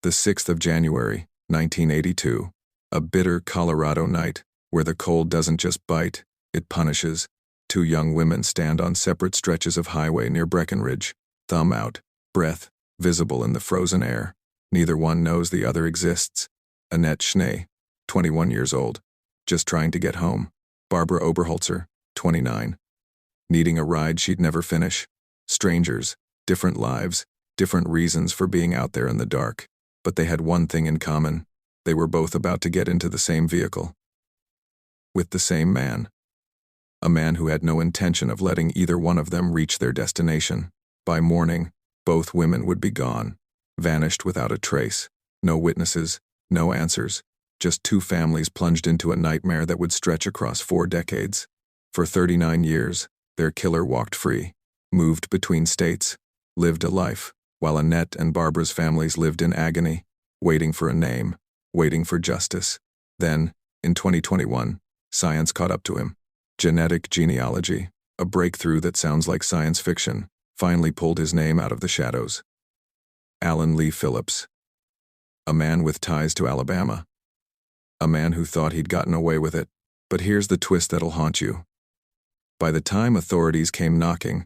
The 6th of January, 1982. A bitter Colorado night, where the cold doesn't just bite, it punishes. Two young women stand on separate stretches of highway near Breckenridge, thumb out, breath visible in the frozen air. Neither one knows the other exists. Annette Schnee, 21 years old, just trying to get home. Barbara Oberholtzer, 29. Needing a ride she'd never finish. Strangers, different lives, different reasons for being out there in the dark. But they had one thing in common. They were both about to get into the same vehicle. With the same man. A man who had no intention of letting either one of them reach their destination. By morning, both women would be gone, vanished without a trace. No witnesses, no answers, just two families plunged into a nightmare that would stretch across 4 decades. For 39 years, their killer walked free, moved between states, lived a life, while Annette and Barbara's families lived in agony, waiting for a name, waiting for justice. Then, in 2021, science caught up to him. Genetic genealogy, a breakthrough that sounds like science fiction, finally pulled his name out of the shadows. Alan Lee Phillips. A man with ties to Alabama. A man who thought he'd gotten away with it, but here's the twist that'll haunt you. By the time authorities came knocking,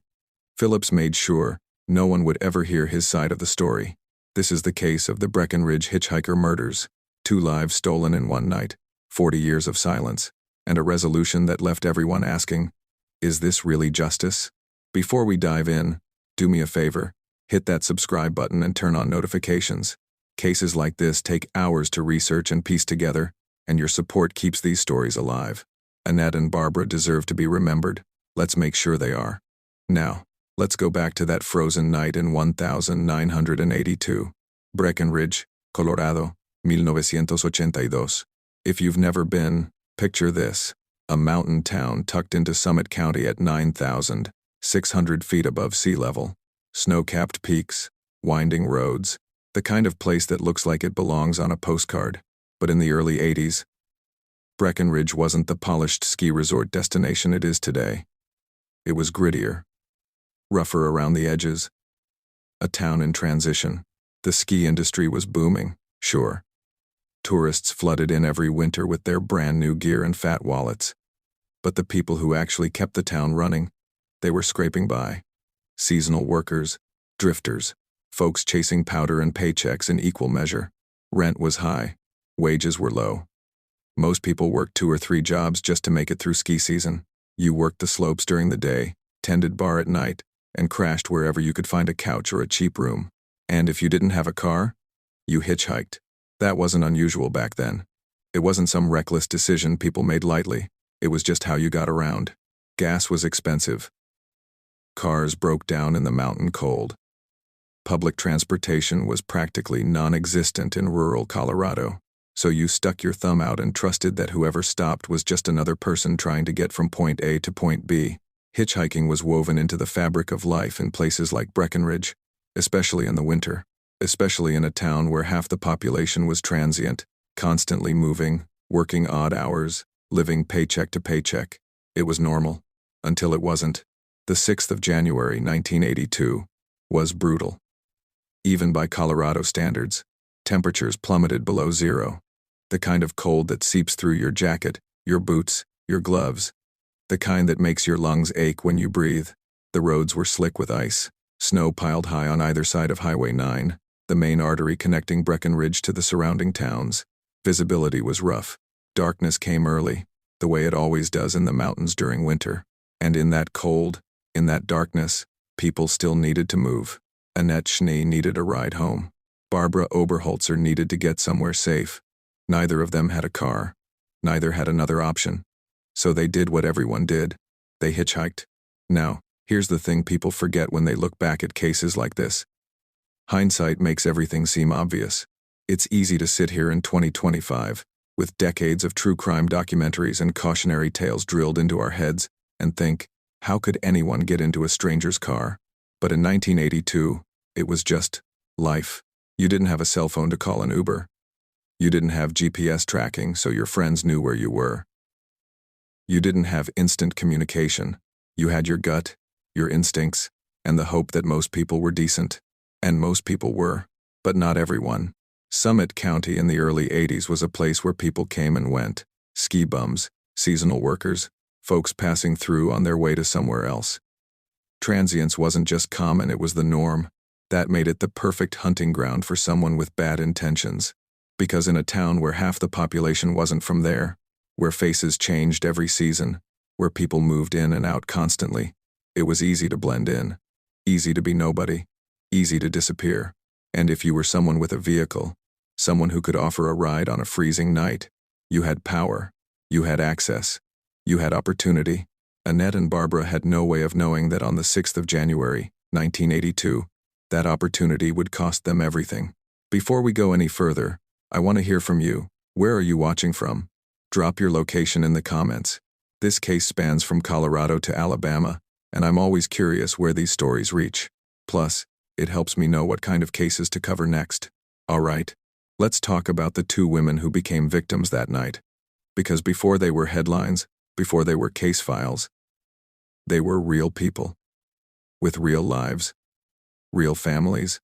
Phillips made sure no one would ever hear his side of the story. This is the case of the Breckenridge Hitchhiker murders, 2 lives stolen in one night, 40 years of silence, and a resolution that left everyone asking, is this really justice? Before we dive in, do me a favor, hit that subscribe button and turn on notifications. Cases like this take hours to research and piece together, and your support keeps these stories alive. Annette and Barbara deserve to be remembered. Let's make sure they are. Now, let's go back to that frozen night in 1982. Breckenridge, Colorado, 1982. If you've never been, picture this. A mountain town tucked into Summit County at 9,600 feet above sea level. Snow-capped peaks, winding roads, the kind of place that looks like it belongs on a postcard. But in the early 80s, Breckenridge wasn't the polished ski resort destination it is today. It was grittier, rougher around the edges. A town in transition. The ski industry was booming, sure. Tourists flooded in every winter with their brand new gear and fat wallets. But the people who actually kept the town running, they were scraping by. Seasonal workers, drifters, folks chasing powder and paychecks in equal measure. Rent was high, wages were low. Most people worked 2 or 3 jobs just to make it through ski season. You worked the slopes during the day, tended bar at night, and crashed wherever you could find a couch or a cheap room. And if you didn't have a car, you hitchhiked. That wasn't unusual back then. It wasn't some reckless decision people made lightly. It was just how you got around. Gas was expensive. Cars broke down in the mountain cold. Public transportation was practically non-existent in rural Colorado. So you stuck your thumb out and trusted that whoever stopped was just another person trying to get from point A to point B. Hitchhiking was woven into the fabric of life in places like Breckenridge, especially in the winter, especially in a town where half the population was transient, constantly moving, working odd hours, living paycheck to paycheck. It was normal, until it wasn't. The 6th of January, 1982, was brutal. Even by Colorado standards, temperatures plummeted below zero. The kind of cold that seeps through your jacket, your boots, your gloves. The kind that makes your lungs ache when you breathe. The roads were slick with ice. Snow piled high on either side of Highway 9, the main artery connecting Breckenridge to the surrounding towns. Visibility was rough. Darkness came early, the way it always does in the mountains during winter. And in that cold, in that darkness, people still needed to move. Annette Schnee needed a ride home. Barbara Oberholtzer needed to get somewhere safe. Neither of them had a car. Neither had another option. So they did what everyone did. They hitchhiked. Now, here's the thing people forget when they look back at cases like this. Hindsight makes everything seem obvious. It's easy to sit here in 2025, with decades of true crime documentaries and cautionary tales drilled into our heads, and think, how could anyone get into a stranger's car? But in 1982, it was just life. You didn't have a cell phone to call an Uber. You didn't have GPS tracking so your friends knew where you were. You didn't have instant communication. You had your gut, your instincts, and the hope that most people were decent. And most people were, but not everyone. Summit County in the early 80s was a place where people came and went. Ski bums, seasonal workers, folks passing through on their way to somewhere else. Transience wasn't just common, it was the norm. That made it the perfect hunting ground for someone with bad intentions. Because in a town where half the population wasn't from there, where faces changed every season, where people moved in and out constantly, it was easy to blend in, easy to be nobody, easy to disappear. And if you were someone with a vehicle, someone who could offer a ride on a freezing night, you had power, you had access, you had opportunity. Annette and Barbara had no way of knowing that on the 6th of January, 1982, that opportunity would cost them everything. Before we go any further, I want to hear from you. Where are you watching from? Drop your location in the comments. This case spans from Colorado to Alabama, and I'm always curious where these stories reach. Plus, it helps me know what kind of cases to cover next. All right, let's talk about the two women who became victims that night. Because before they were headlines, before they were case files, they were real people. With real lives, real families,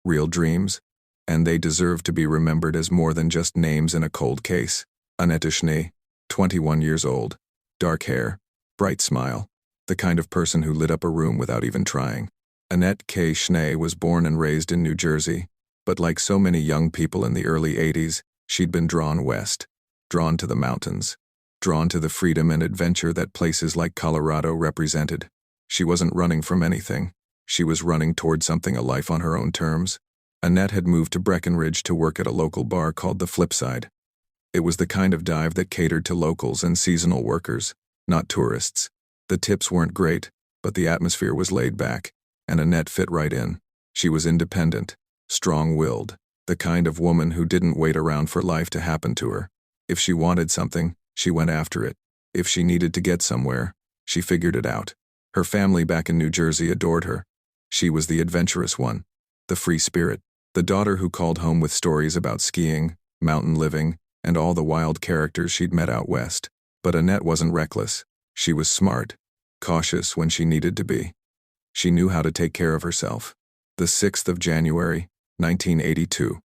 real dreams, and they deserve to be remembered as more than just names in a cold case. Annette Schnee, 21 years old, dark hair, bright smile, the kind of person who lit up a room without even trying. Annette K. Schnee was born and raised in New Jersey, but like so many young people in the early 80s, she'd been drawn west, drawn to the mountains, drawn to the freedom and adventure that places like Colorado represented. She wasn't running from anything. She was running toward something, a life on her own terms. Annette had moved to Breckenridge to work at a local bar called The Flipside. It was the kind of dive that catered to locals and seasonal workers, not tourists. The tips weren't great, but the atmosphere was laid back, and Annette fit right in. She was independent, strong-willed, the kind of woman who didn't wait around for life to happen to her. If she wanted something, she went after it. If she needed to get somewhere, she figured it out. Her family back in New Jersey adored her. She was the adventurous one, the free spirit, the daughter who called home with stories about skiing, mountain living, and all the wild characters she'd met out west. But Annette wasn't reckless. She was smart, cautious when she needed to be. She knew how to take care of herself. The 6th of January, 1982,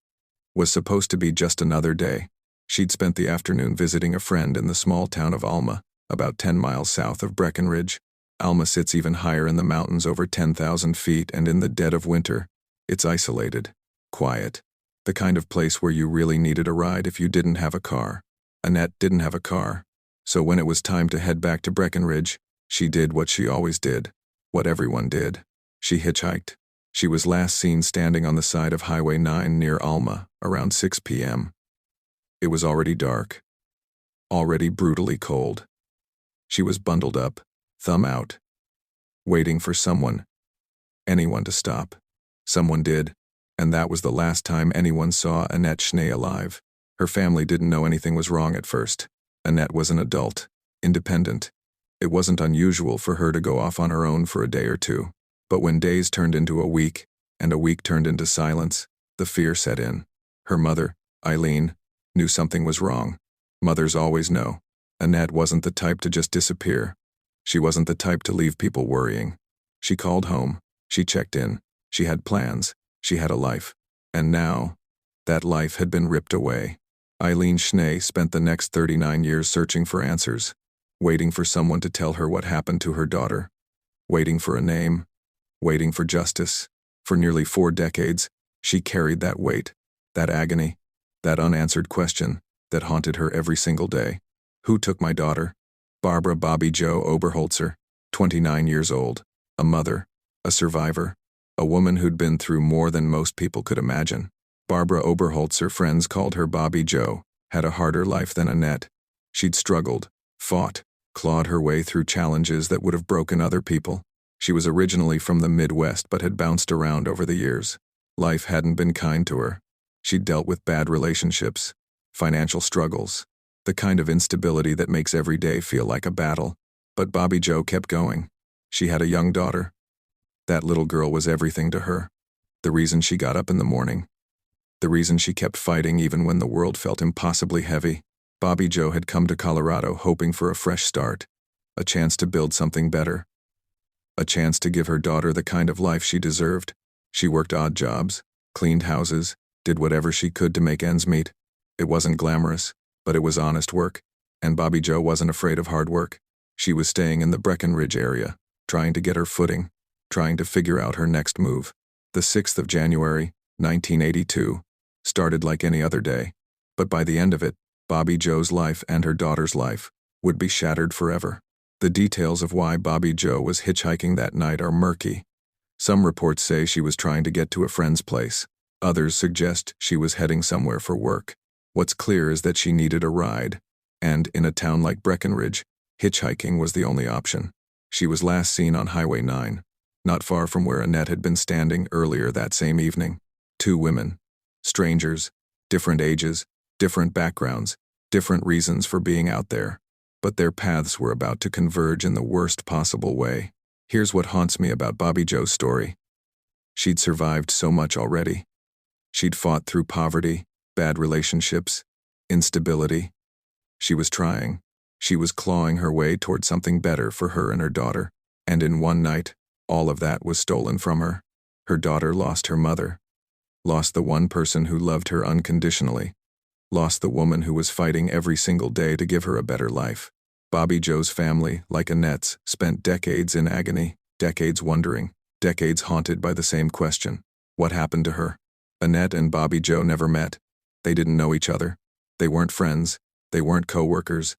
was supposed to be just another day. She'd spent the afternoon visiting a friend in the small town of Alma, about 10 miles south of Breckenridge. Alma sits even higher in the mountains, over 10,000 feet, and in the dead of winter, it's isolated, quiet, the kind of place where you really needed a ride if you didn't have a car. Annette didn't have a car, so when it was time to head back to Breckenridge, she did what she always did, what everyone did. She hitchhiked. She was last seen standing on the side of Highway 9 near Alma, around 6 p.m. It was already dark, already brutally cold. She was bundled up, thumb out, waiting for someone, anyone to stop. Someone did, and that was the last time anyone saw Annette Schnee alive. Her family didn't know anything was wrong at first. Annette was an adult, independent. It wasn't unusual for her to go off on her own for a day or two. But when days turned into a week, and a week turned into silence, the fear set in. Her mother, Eileen, knew something was wrong. Mothers always know. Annette wasn't the type to just disappear. She wasn't the type to leave people worrying. She called home. She checked in. She had plans. She had a life. And now, that life had been ripped away. Eileen Schnee spent the next 39 years searching for answers, waiting for someone to tell her what happened to her daughter, waiting for a name, waiting for justice. For nearly 4 decades, she carried that weight, that agony, that unanswered question that haunted her every single day. Who took my daughter? Barbara Bobbi Jo Oberholtzer, 29 years old, a mother, a survivor, a woman who'd been through more than most people could imagine. Barbara Oberholtzer, friends called her Bobbi Jo, had a harder life than Annette. She'd struggled, fought, clawed her way through challenges that would have broken other people. She was originally from the Midwest but had bounced around over the years. Life hadn't been kind to her. She'd dealt with bad relationships, financial struggles, the kind of instability that makes every day feel like a battle. But Bobbi Jo kept going. She had a young daughter. That little girl was everything to her. The reason she got up in the morning. The reason she kept fighting even when the world felt impossibly heavy. Bobbi Jo had come to Colorado hoping for a fresh start, a chance to build something better, a chance to give her daughter the kind of life she deserved. She worked odd jobs, cleaned houses, did whatever she could to make ends meet. It wasn't glamorous, but it was honest work, and Bobbi Jo wasn't afraid of hard work. She was staying in the Breckenridge area, trying to get her footing, trying to figure out her next move. The 6th of January, 1982, started like any other day, but by the end of it, Bobbi Jo's life and her daughter's life would be shattered forever. The details of why Bobbi Jo was hitchhiking that night are murky. Some reports say she was trying to get to a friend's place. Others suggest she was heading somewhere for work. What's clear is that she needed a ride, and in a town like Breckenridge, hitchhiking was the only option. She was last seen on Highway 9, not far from where Annette had been standing earlier that same evening. 2 women, strangers, different ages, different backgrounds, different reasons for being out there, but their paths were about to converge in the worst possible way. Here's what haunts me about Bobbi Jo's story. She'd survived so much already. She'd fought through poverty, bad relationships, instability. She was trying. She was clawing her way toward something better for her and her daughter. And in one night, all of that was stolen from her. Her daughter lost her mother, lost the one person who loved her unconditionally, lost the woman who was fighting every single day to give her a better life. Bobbi Jo's family, like Annette's, spent decades in agony, decades wondering, decades haunted by the same question. What happened to her? Annette and Bobbi Jo never met. They didn't know each other. They weren't friends. They weren't co-workers.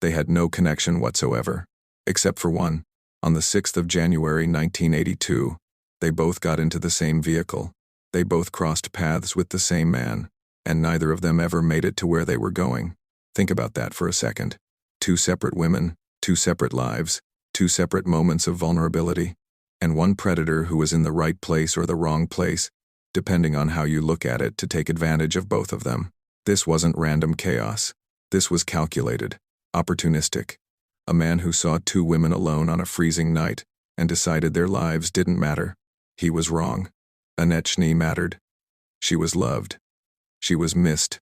They had no connection whatsoever. Except for one. On the 6th of January 1982, they both got into the same vehicle. They both crossed paths with the same man, and neither of them ever made it to where they were going. Think about that for a second. 2 separate women, 2 separate lives, 2 separate moments of vulnerability, and one predator who was in the right place or the wrong place, depending on how you look at it, to take advantage of both of them. This wasn't random chaos. This was calculated, opportunistic. A man who saw 2 women alone on a freezing night and decided their lives didn't matter. He was wrong. Annette Schnee mattered. She was loved. She was missed.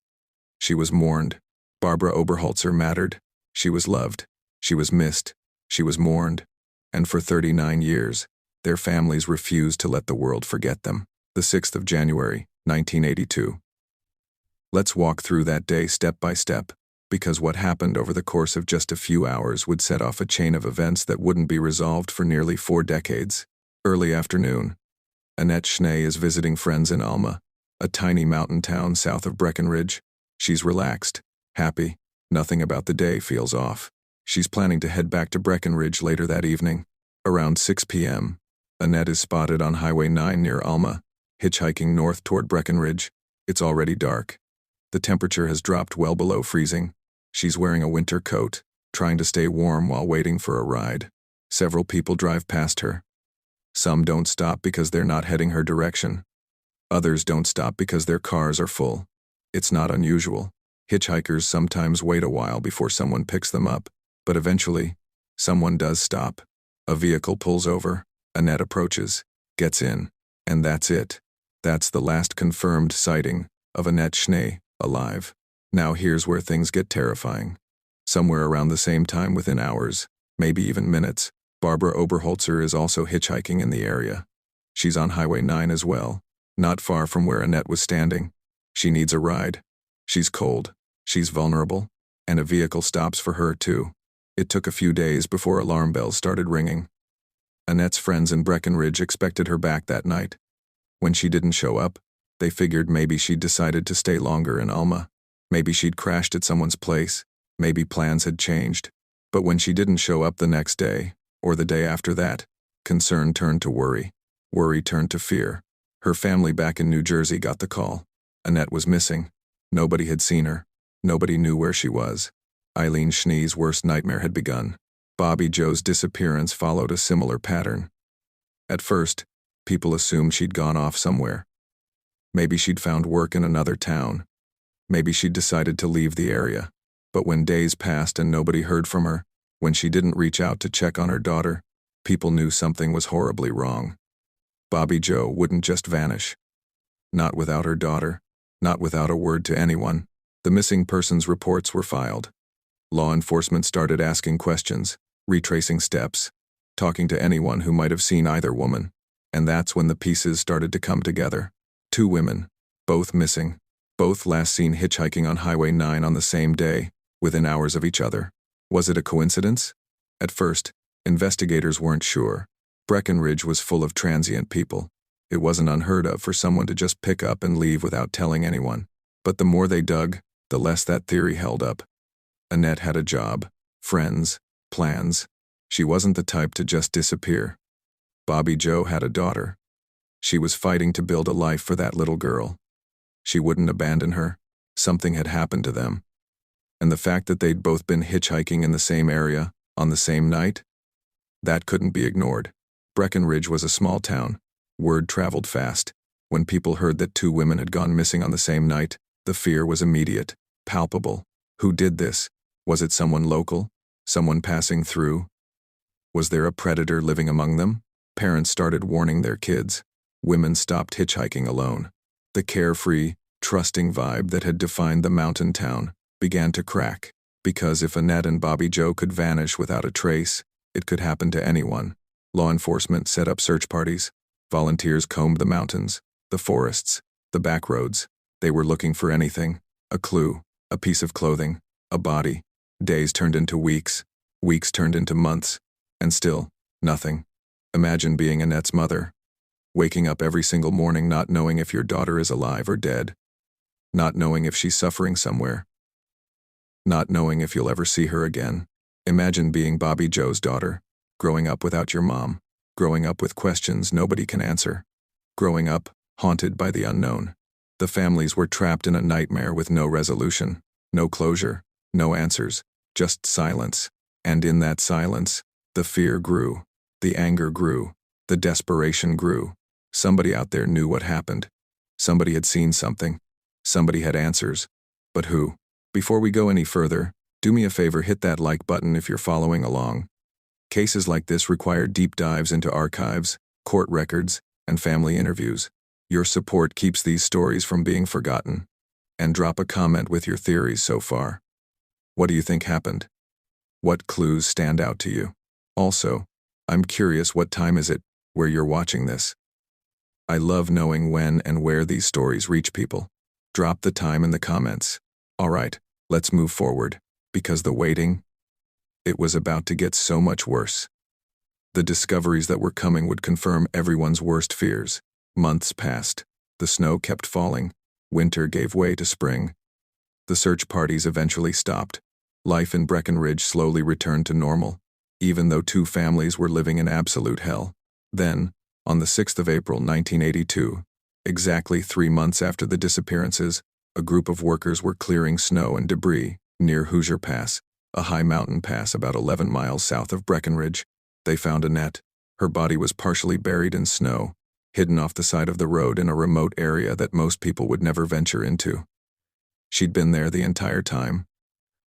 She was mourned. Barbara Oberholtzer mattered. She was loved. She was missed. She was mourned. And for 39 years, their families refused to let the world forget them. The 6th of January, 1982. Let's walk through that day step by step, because what happened over the course of just a few hours would set off a chain of events that wouldn't be resolved for nearly 4 decades. Early afternoon. Annette Schnee is visiting friends in Alma, a tiny mountain town south of Breckenridge. She's relaxed, happy. Nothing about the day feels off. She's planning to head back to Breckenridge later that evening. Around 6 p.m., Annette is spotted on Highway 9 near Alma, hitchhiking north toward Breckenridge. It's already dark. The temperature has dropped well below freezing. She's wearing a winter coat, trying to stay warm while waiting for a ride. Several people drive past her. Some don't stop because they're not heading her direction. Others don't stop because their cars are full. It's not unusual. Hitchhikers sometimes wait a while before someone picks them up, but eventually, someone does stop. A vehicle pulls over. Annette approaches, gets in, and that's it. That's the last confirmed sighting of Annette Schnee alive. Now here's where things get terrifying. Somewhere around the same time, within hours, maybe even minutes, Barbara Oberholtzer is also hitchhiking in the area. She's on Highway 9 as well, not far from where Annette was standing. She needs a ride. She's cold. She's vulnerable. And a vehicle stops for her too. It took a few days before alarm bells started ringing. Annette's friends in Breckenridge expected her back that night. When she didn't show up, they figured maybe she'd decided to stay longer in Alma. Maybe she'd crashed at someone's place. Maybe plans had changed. But when she didn't show up the next day, or the day after that, concern turned to worry. Worry turned to fear. Her family back in New Jersey got the call. Annette was missing. Nobody had seen her. Nobody knew where she was. Eileen Schnee's worst nightmare had begun. Bobbi Jo's disappearance followed a similar pattern. At first, people assumed she'd gone off somewhere. Maybe she'd found work in another town. Maybe she'd decided to leave the area. But when days passed and nobody heard from her, when she didn't reach out to check on her daughter, people knew something was horribly wrong. Bobbi Jo wouldn't just vanish. Not without her daughter. Not without a word to anyone. The missing persons reports were filed. Law enforcement started asking questions, retracing steps, talking to anyone who might have seen either woman. And that's when the pieces started to come together. 2 women, Both missing. Both last seen hitchhiking on Highway 9 on the same day, within hours of each other. Was it a coincidence? At first, investigators weren't sure. Breckenridge was full of transient people. It wasn't unheard of for someone to just pick up and leave without telling anyone. But the more they dug, the less that theory held up. Annette had a job, friends, plans. She wasn't the type to just disappear. Bobbi Jo had a daughter. She was fighting to build a life for that little girl. She wouldn't abandon her. Something had happened to them. And the fact that they'd both been hitchhiking in the same area, on the same night? That couldn't be ignored. Breckenridge was a small town. Word traveled fast. When people heard that two women had gone missing on the same night, the fear was immediate, palpable. Who did this? Was it someone local? Someone passing through? Was there a predator living among them? Parents started warning their kids. Women stopped hitchhiking alone. The carefree, trusting vibe that had defined the mountain town began to crack, because if Annette and Bobbi Jo could vanish without a trace, it could happen to anyone. Law enforcement set up search parties. Volunteers combed the mountains, the forests, the back roads. They were looking for anything, a clue, a piece of clothing, a body. Days turned into weeks turned into months, and still, nothing. Imagine being Annette's mother. Waking up every single morning not knowing if your daughter is alive or dead. Not knowing if she's suffering somewhere. Not knowing if you'll ever see her again. Imagine being Bobbi Jo's daughter, growing up without your mom, growing up with questions nobody can answer, growing up haunted by the unknown. The families were trapped in a nightmare with no resolution, no closure, no answers, just silence. And in that silence, the fear grew, the anger grew, the desperation grew. Somebody out there knew what happened. Somebody had seen something. Somebody had answers. But who? Before we go any further, do me a favor, hit that like button if you're following along. Cases like this require deep dives into archives, court records, and family interviews. Your support keeps these stories from being forgotten. And drop a comment with your theories so far. What do you think happened? What clues stand out to you? Also, I'm curious, what time is it where you're watching this? I love knowing when and where these stories reach people. Drop the time in the comments. Alright, let's move forward, because the waiting, it was about to get so much worse. The discoveries that were coming would confirm everyone's worst fears. Months passed. The snow kept falling. Winter gave way to spring. The search parties eventually stopped. Life in Breckenridge slowly returned to normal, even though two families were living in absolute hell. Then, on the 6th of April 1982, exactly 3 months after the disappearances, a group of workers were clearing snow and debris near Hoosier Pass, a high mountain pass about 11 miles south of Breckenridge. They found Annette. Her body was partially buried in snow, hidden off the side of the road in a remote area that most people would never venture into. She'd been there the entire time.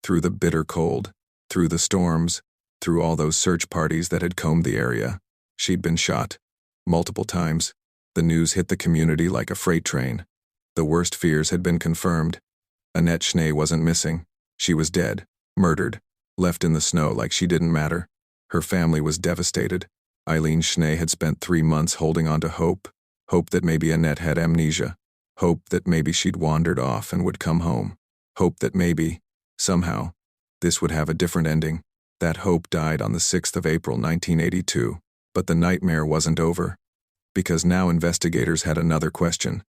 Through the bitter cold, through the storms, through all those search parties that had combed the area. She'd been shot. Multiple times. The news hit the community like a freight train. The worst fears had been confirmed. Annette Schnee wasn't missing. She was dead, murdered, left in the snow like she didn't matter. Her family was devastated. Eileen Schnee had spent 3 months holding on to hope. Hope that maybe Annette had amnesia. Hope that maybe she'd wandered off and would come home. Hope that maybe, somehow, this would have a different ending. That hope died on the 6th of April 1982. But the nightmare wasn't over. Because now investigators had another question.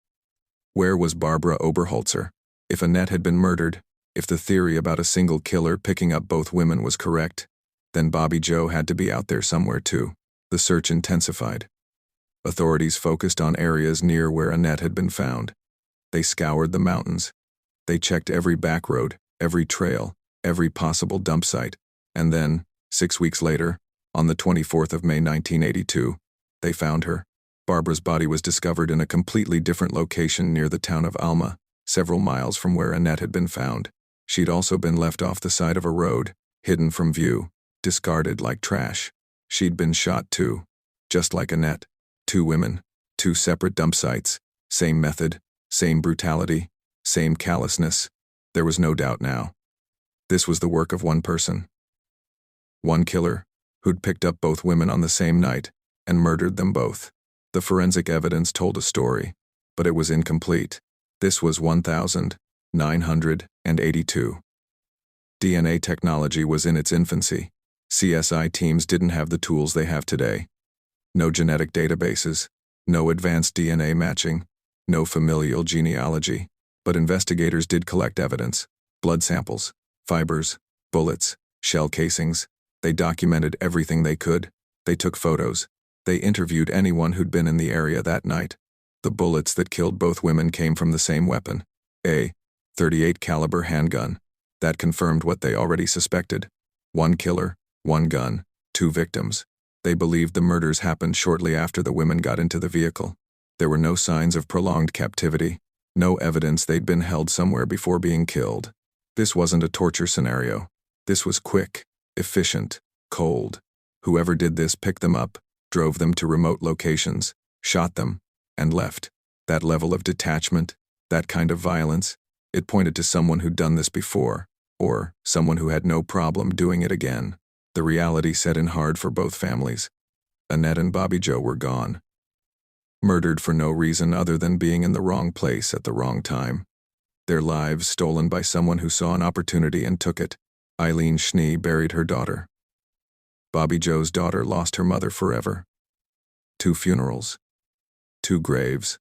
Where was Barbara Oberholtzer? If Annette had been murdered, if the theory about a single killer picking up both women was correct, then Bobbi Jo had to be out there somewhere too. The search intensified. Authorities focused on areas near where Annette had been found. They scoured the mountains. They checked every back road, every trail, every possible dump site. And then, 6 weeks later, on the 24th of May 1982, they found her. Barbara's body was discovered in a completely different location near the town of Alma, several miles from where Annette had been found. She'd also been left off the side of a road, hidden from view, discarded like trash. She'd been shot too, just like Annette. 2 women, 2 separate dump sites, same method, same brutality, same callousness. There was no doubt now. This was the work of one person. One killer, who'd picked up both women on the same night and murdered them both. The forensic evidence told a story, but it was incomplete. This was 1982. DNA technology was in its infancy. CSI teams didn't have the tools they have today. No genetic databases, no advanced DNA matching, no familial genealogy. But investigators did collect evidence: blood samples, fibers, bullets, shell casings. They documented everything they could. They took photos. They interviewed anyone who'd been in the area that night. The bullets that killed both women came from the same weapon, a .38 caliber handgun. That confirmed what they already suspected. One killer, one gun, two victims. They believed the murders happened shortly after the women got into the vehicle. There were no signs of prolonged captivity, no evidence they'd been held somewhere before being killed. This wasn't a torture scenario. This was quick, efficient, cold. Whoever did this picked them up, drove them to remote locations, shot them, and left. That level of detachment, that kind of violence, it pointed to someone who'd done this before, or someone who had no problem doing it again. The reality set in hard for both families. Annette and Bobbi Jo were gone. Murdered for no reason other than being in the wrong place at the wrong time. Their lives stolen by someone who saw an opportunity and took it. Annette Schnee buried her daughter. Bobbi Jo's daughter lost her mother forever. 2 funerals. 2 graves.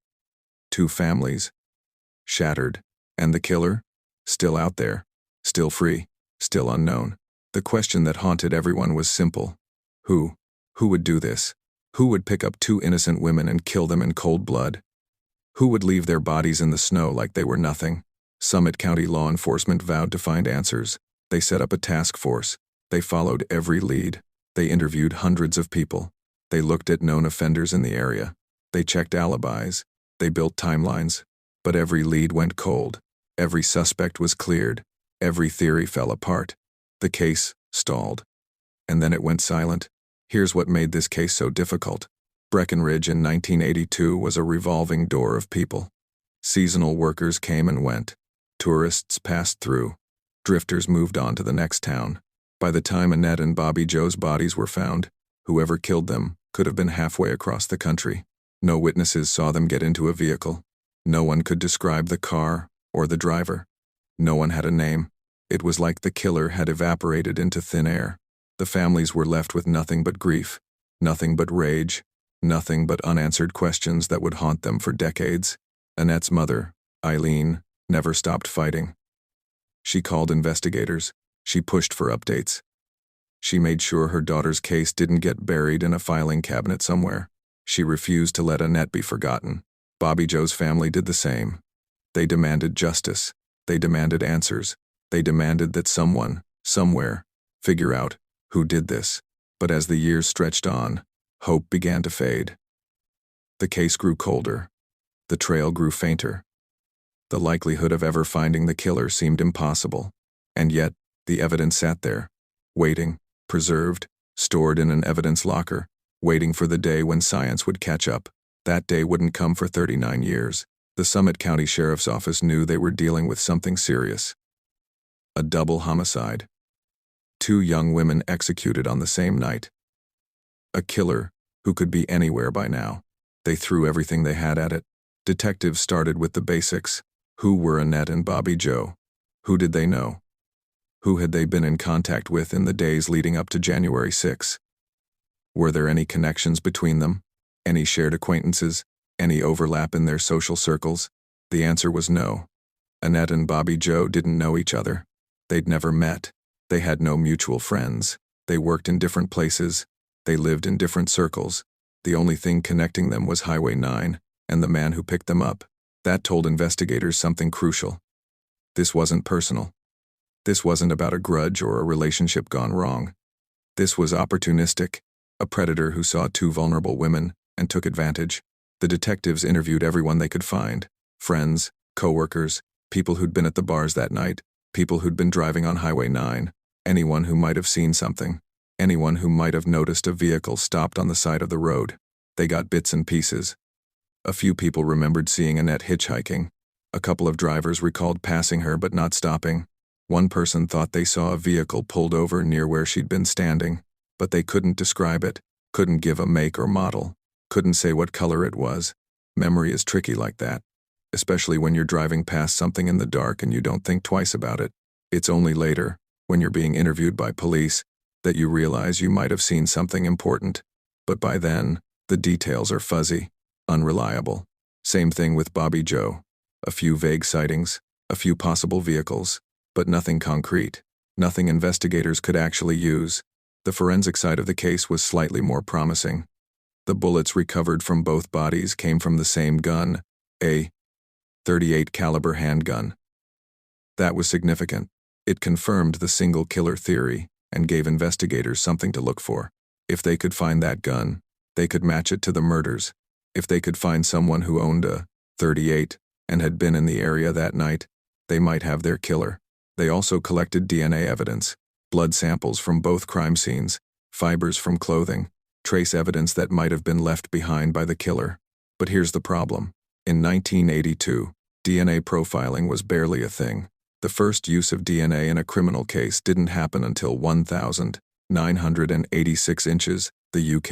2 families. Shattered. And the killer? Still out there. Still free. Still unknown. The question that haunted everyone was simple. Who? Who would do this? Who would pick up 2 innocent women and kill them in cold blood? Who would leave their bodies in the snow like they were nothing? Summit County law enforcement vowed to find answers. They set up a task force. They followed every lead. They interviewed hundreds of people. They looked at known offenders in the area. They checked alibis. They built timelines. But every lead went cold. Every suspect was cleared. Every theory fell apart. The case stalled. And then it went silent. Here's what made this case so difficult. Breckenridge in 1982 was a revolving door of people. Seasonal workers came and went. Tourists passed through. Drifters moved on to the next town. By the time Annette and Bobbi Jo's bodies were found, whoever killed them could have been halfway across the country. No witnesses saw them get into a vehicle. No one could describe the car or the driver. No one had a name. It was like the killer had evaporated into thin air. The families were left with nothing but grief, nothing but rage, nothing but unanswered questions that would haunt them for decades. Annette's mother, Eileen, never stopped fighting. She called investigators. She pushed for updates. She made sure her daughter's case didn't get buried in a filing cabinet somewhere. She refused to let Annette be forgotten. Bobbi Jo's family did the same. They demanded justice. They demanded answers. They demanded that someone, somewhere, figure out who did this. But as the years stretched on, hope began to fade. The case grew colder. The trail grew fainter. The likelihood of ever finding the killer seemed impossible. And yet, the evidence sat there, waiting, preserved, stored in an evidence locker, waiting for the day when science would catch up. That day wouldn't come for 39 years. The Summit County Sheriff's Office knew they were dealing with something serious. A double homicide. 2 young women executed on the same night. A killer who could be anywhere by now. They threw everything they had at it. Detectives started with the basics. Who were Annette and Bobbi Jo? Who did they know? Who had they been in contact with in the days leading up to January 6? Were there any connections between them? Any shared acquaintances? Any overlap in their social circles? The answer was no. Annette and Bobbi Jo didn't know each other. They'd never met. They had no mutual friends. They worked in different places. They lived in different circles. The only thing connecting them was Highway 9 and the man who picked them up. That told investigators something crucial. This wasn't personal. This wasn't about a grudge or a relationship gone wrong. This was opportunistic, a predator who saw 2 vulnerable women and took advantage. The detectives interviewed everyone they could find: friends, co-workers, people who'd been at the bars that night, people who'd been driving on Highway 9, anyone who might have seen something, anyone who might have noticed a vehicle stopped on the side of the road. They got bits and pieces. A few people remembered seeing Annette hitchhiking. A couple of drivers recalled passing her but not stopping. One person thought they saw a vehicle pulled over near where she'd been standing, but they couldn't describe it, couldn't give a make or model, couldn't say what color it was. Memory is tricky like that. especially when you're driving past something in the dark and you don't think twice about it. It's only later, when you're being interviewed by police, that you realize you might have seen something important. But by then, the details are fuzzy, unreliable. Same thing with Bobbi Jo. A few vague sightings, a few possible vehicles, but nothing concrete, nothing investigators could actually use. The forensic side of the case was slightly more promising. The bullets recovered from both bodies came from the same gun, a .38 caliber handgun. That was significant. It confirmed the single killer theory and gave investigators something to look for. If they could find that gun, they could match it to the murders. If they could find someone who owned a .38 and had been in the area that night, they might have their killer. They also collected DNA evidence, blood samples from both crime scenes, fibers from clothing, trace evidence that might have been left behind by the killer. But here's the problem. In 1982, DNA profiling was barely a thing. The first use of DNA in a criminal case didn't happen until 1,986 inches, the UK.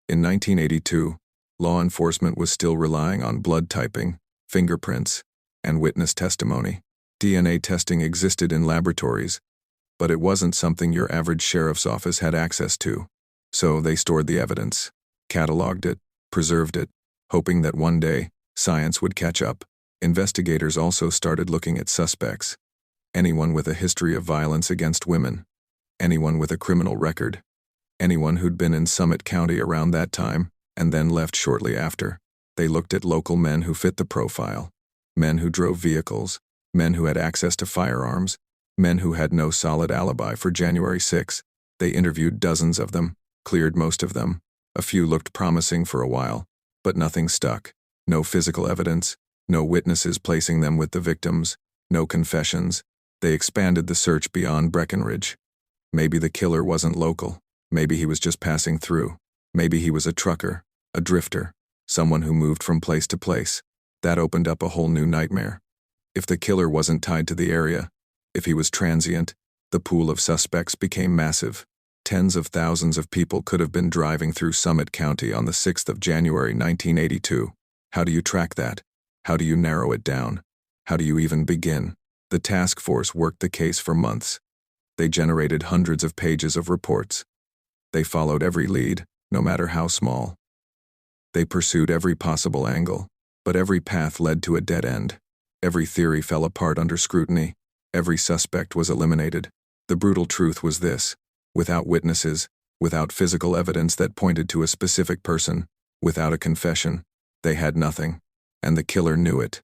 In 1982, law enforcement was still relying on blood typing, fingerprints, and witness testimony. DNA testing existed in laboratories, but it wasn't something your average sheriff's office had access to. So they stored the evidence, cataloged it, preserved it, hoping that one day, science would catch up. Investigators also started looking at suspects. Anyone with a history of violence against women. Anyone with a criminal record. Anyone who'd been in Summit County around that time, and then left shortly after. They looked at local men who fit the profile. Men who drove vehicles. Men who had access to firearms. Men who had no solid alibi for January 6. They interviewed dozens of them, cleared most of them. A few looked promising for a while, but nothing stuck. No physical evidence, no witnesses placing them with the victims, no confessions. They expanded the search beyond Breckenridge. Maybe the killer wasn't local. Maybe he was just passing through. Maybe he was a trucker, a drifter, someone who moved from place to place. That opened up a whole new nightmare. If the killer wasn't tied to the area, if he was transient, the pool of suspects became massive. Tens of thousands of people could have been driving through Summit County on the 6th of January 1982. How do you track that? How do you narrow it down? How do you even begin? The task force worked the case for months. They generated hundreds of pages of reports. They followed every lead, no matter how small. They pursued every possible angle, but every path led to a dead end. Every theory fell apart under scrutiny. Every suspect was eliminated. The brutal truth was this: without witnesses, without physical evidence that pointed to a specific person, without a confession, they had nothing. And the killer knew it.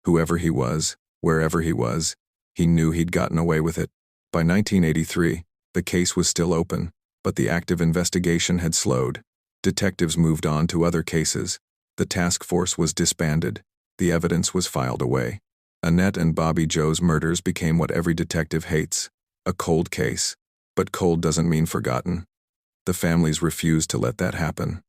Whoever he was, wherever he was, he knew he'd gotten away with it. By 1983, the case was still open, but the active investigation had slowed. Detectives moved on to other cases. The task force was disbanded. The evidence was filed away. Annette and Bobbi Jo's murders became what every detective hates: a cold case. But cold doesn't mean forgotten. The families refused to let that happen.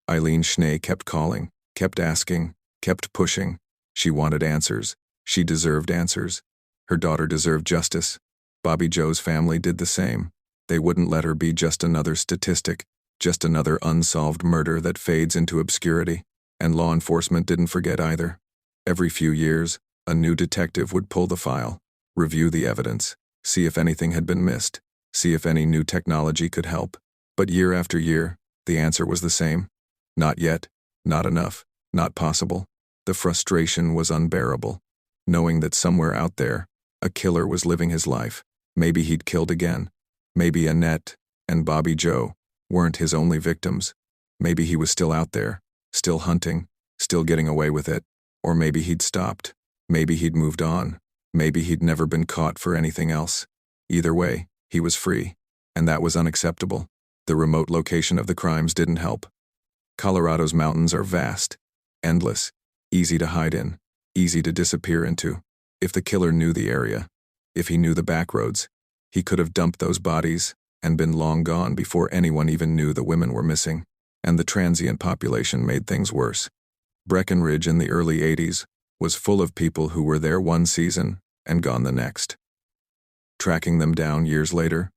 Annette Schnee kept calling, kept asking, kept pushing. She wanted answers. She deserved answers. Her daughter deserved justice. Bobbi Jo's family did the same. They wouldn't let her be just another statistic, just another unsolved murder that fades into obscurity. And law enforcement didn't forget either. Every few years, a new detective would pull the file, review the evidence, see if anything had been missed, see if any new technology could help. But year after year, the answer was the same. Not yet, not enough, not possible. The frustration was unbearable. Knowing that somewhere out there, a killer was living his life. Maybe he'd killed again. Maybe Annette and Bobbi Jo weren't his only victims. Maybe he was still out there, still hunting, still getting away with it. Or maybe he'd stopped. Maybe he'd moved on. Maybe he'd never been caught for anything else. Either way, he was free. And that was unacceptable. The remote location of the crimes didn't help. Colorado's mountains are vast, endless, easy to hide in, easy to disappear into. If the killer knew the area, if he knew the back roads, he could have dumped those bodies and been long gone before anyone even knew the women were missing. And the transient population made things worse. Breckenridge in the early 80s was full of people who were there one season and gone the next. Tracking them down years later?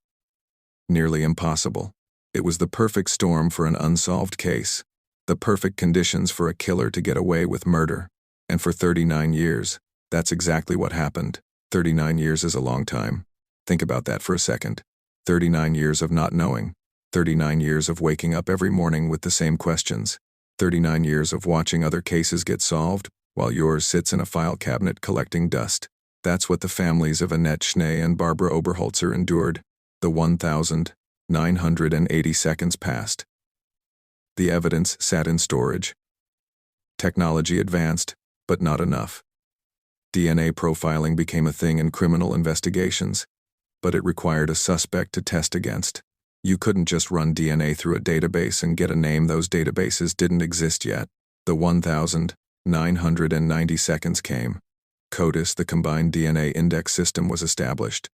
Nearly impossible. It was the perfect storm for an unsolved case, the perfect conditions for a killer to get away with murder. And for 39 years, that's exactly what happened. 39 years is a long time. Think about that for a second. 39 years of not knowing. 39 years of waking up every morning with the same questions. 39 years of watching other cases get solved while yours sits in a file cabinet collecting dust. That's what the families of Annette Schnee and Barbara Oberholtzer endured. The 1,980 seconds passed. The evidence sat in storage. Technology advanced, but not enough. DNA profiling became a thing in criminal investigations, but it required a suspect to test against. You couldn't just run DNA through a database and get a name. Those databases didn't exist yet. The 1,990 seconds came. CODIS, the Combined DNA Index System, was established.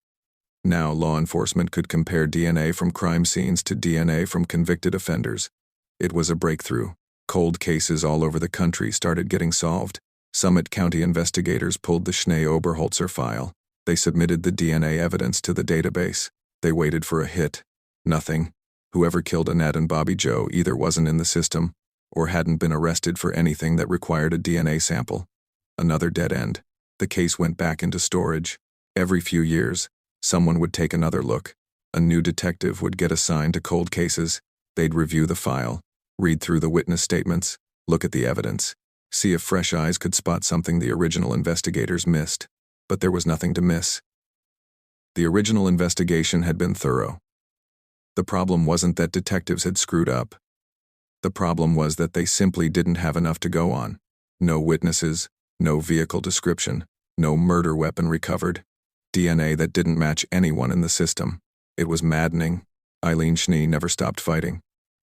Now law enforcement could compare DNA from crime scenes to DNA from convicted offenders. It was a breakthrough. Cold cases all over the country started getting solved. Summit County investigators pulled the Schnee-Oberholtzer file. They submitted the DNA evidence to the database. They waited for a hit. Nothing. Whoever killed Annette and Bobbi Jo either wasn't in the system or hadn't been arrested for anything that required a DNA sample. Another dead end. The case went back into storage. Every few years, someone would take another look. A new detective would get assigned to cold cases. They'd review the file, read through the witness statements, look at the evidence, see if fresh eyes could spot something the original investigators missed. But there was nothing to miss. The original investigation had been thorough. The problem wasn't that detectives had screwed up. The problem was that they simply didn't have enough to go on. No witnesses, no vehicle description, no murder weapon recovered. DNA that didn't match anyone in the system. It was maddening. Annette Schnee never stopped fighting.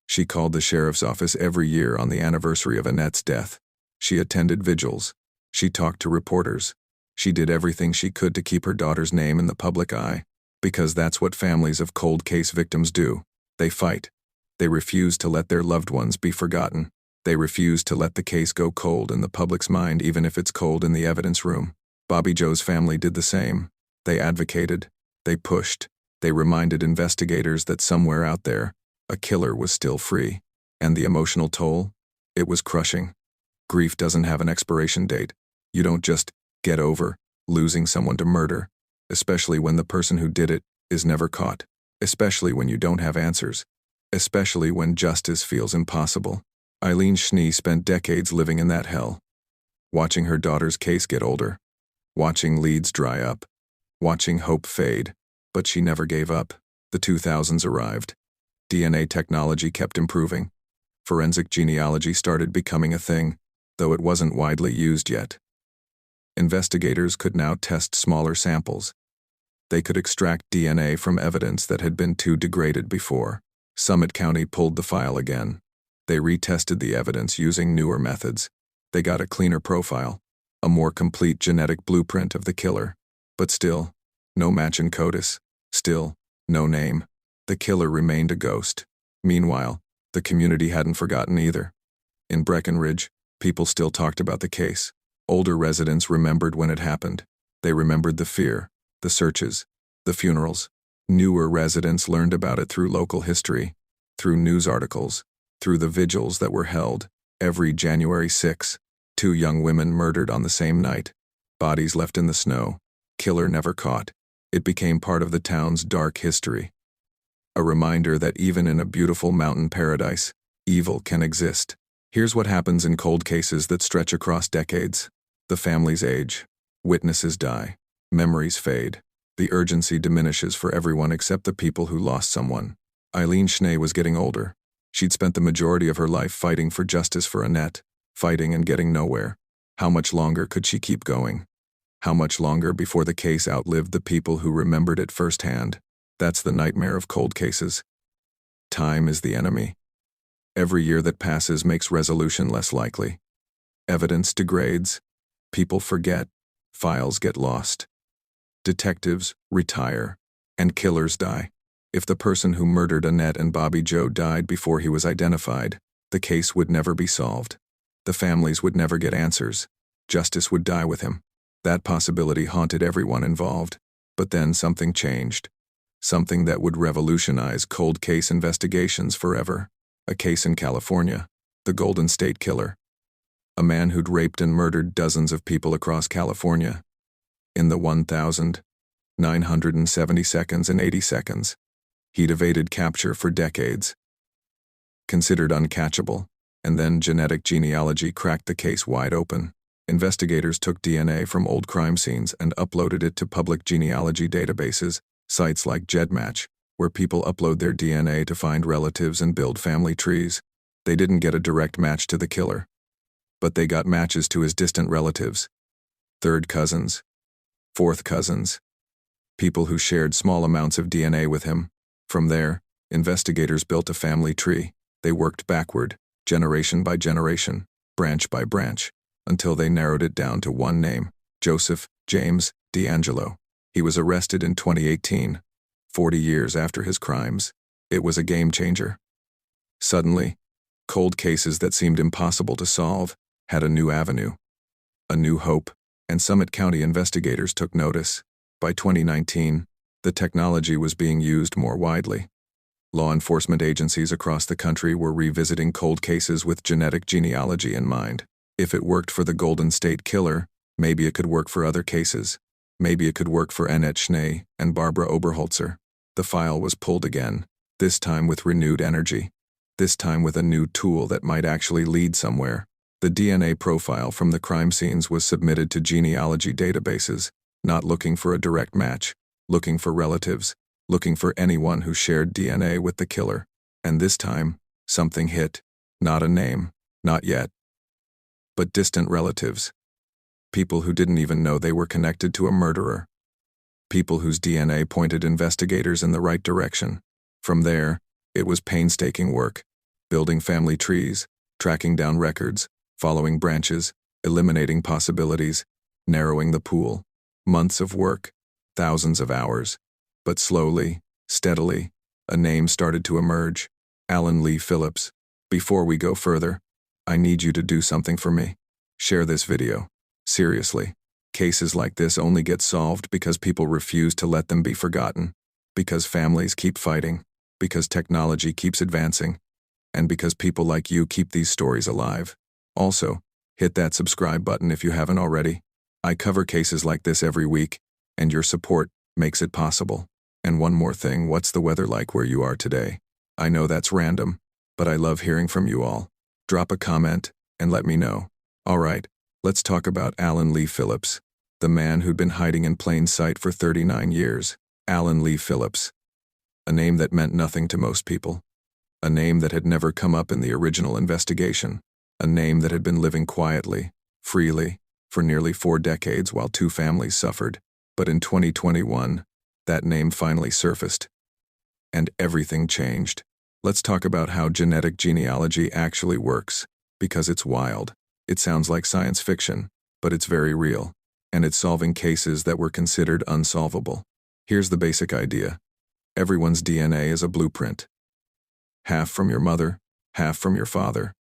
She called the sheriff's office every year on the anniversary of Annette's death. She attended vigils. She talked to reporters. She did everything she could to keep her daughter's name in the public eye, because that's what families of cold case victims do. They fight. They refuse to let their loved ones be forgotten. They refuse to let the case go cold in the public's mind, even if it's cold in the evidence room. Bobbi Jo's family did the same. They advocated. They pushed. They reminded investigators that somewhere out there, a killer was still free. And the emotional toll? It was crushing. Grief doesn't have an expiration date. You don't just get over losing someone to murder, especially when the person who did it is never caught, especially when you don't have answers, especially when justice feels impossible. Annette Schnee spent decades living in that hell, watching her daughter's case get older, watching leads dry up, watching hope fade, but she never gave up. The 2000s arrived. DNA technology kept improving. Forensic genealogy started becoming a thing, though it wasn't widely used yet. Investigators could now test smaller samples. They could extract DNA from evidence that had been too degraded before. Summit County pulled the file again. They retested the evidence using newer methods. They got a cleaner profile, a more complete genetic blueprint of the killer. But still, no match in CODIS. Still, no name. The killer remained a ghost. Meanwhile, the community hadn't forgotten either. In Breckenridge, people still talked about the case. Older residents remembered when it happened. They remembered the fear, the searches, the funerals. Newer residents learned about it through local history, through news articles, through the vigils that were held. Every January 6, 2 young women murdered on the same night. Bodies left in the snow. Killer never caught. It became part of the town's dark history. A reminder that even in a beautiful mountain paradise, evil can exist. Here's what happens in cold cases that stretch across decades. The families age. Witnesses die. Memories fade. The urgency diminishes for everyone except the people who lost someone. Annette Schnee was getting older. She'd spent the majority of her life fighting for justice for Annette, fighting and getting nowhere. How much longer could she keep going? How much longer before the case outlived the people who remembered it firsthand? That's the nightmare of cold cases. Time is the enemy. Every year that passes makes resolution less likely. Evidence degrades. People forget. Files get lost. Detectives retire. And killers die. If the person who murdered Annette and Bobbi Jo died before he was identified, the case would never be solved. The families would never get answers. Justice would die with him. That possibility haunted everyone involved. But then something changed. Something that would revolutionize cold case investigations forever. A case in California. The Golden State Killer. a man who'd raped and murdered dozens of people across California. In the 1,970 seconds and 80 seconds, he'd evaded capture for decades. Considered uncatchable, and then genetic genealogy cracked the case wide open. Investigators took DNA from old crime scenes and uploaded it to public genealogy databases, sites like GEDmatch, where people upload their DNA to find relatives and build family trees. They didn't get a direct match to the killer, but they got matches to his distant relatives, third cousins, fourth cousins, people who shared small amounts of DNA with him. From there, investigators built a family tree. They worked backward, generation by generation, branch by branch, until they narrowed it down to one name, Joseph James DeAngelo. He was arrested in 2018, 40 years after his crimes. It was a game changer. Suddenly, cold cases that seemed impossible to solve had a new avenue, a new hope, and Summit County investigators took notice. By 2019, the technology was being used more widely. Law enforcement agencies across the country were revisiting cold cases with genetic genealogy in mind. If it worked for the Golden State Killer, maybe it could work for other cases. Maybe it could work for Annette Schnee and Barbara Oberholtzer. The file was pulled again, this time with renewed energy. This time with a new tool that might actually lead somewhere. The DNA profile from the crime scenes was submitted to genealogy databases, not looking for a direct match, looking for relatives, looking for anyone who shared DNA with the killer. And this time, something hit. Not a name, not yet, but distant relatives. People who didn't even know they were connected to a murderer. People whose DNA pointed investigators in the right direction. From there, it was painstaking work, building family trees, tracking down records, following branches, eliminating possibilities, narrowing the pool. Months of work, thousands of hours. But slowly, steadily, a name started to emerge. Alan Lee Phillips. Before we go further, I need you to do something for me. Share this video. Seriously. Cases like this only get solved because people refuse to let them be forgotten, because families keep fighting, because technology keeps advancing, and because people like you keep these stories alive. Also, hit that subscribe button if you haven't already. I cover cases like this every week, and your support makes it possible. And one more thing, what's the weather like where you are today? I know that's random, but I love hearing from you all. Drop a comment and let me know. All right, let's talk about Alan Lee Phillips, the man who'd been hiding in plain sight for 39 years. Alan Lee Phillips. A name that meant nothing to most people. A name that had never come up in the original investigation. A name that had been living quietly, freely, for nearly 4 decades while 2 families suffered. But in 2021, that name finally surfaced. And everything changed. Let's talk about how genetic genealogy actually works, because it's wild. It sounds like science fiction, but it's very real, and it's solving cases that were considered unsolvable. Here's the basic idea. Everyone's DNA is a blueprint. Half from your mother, half from your father.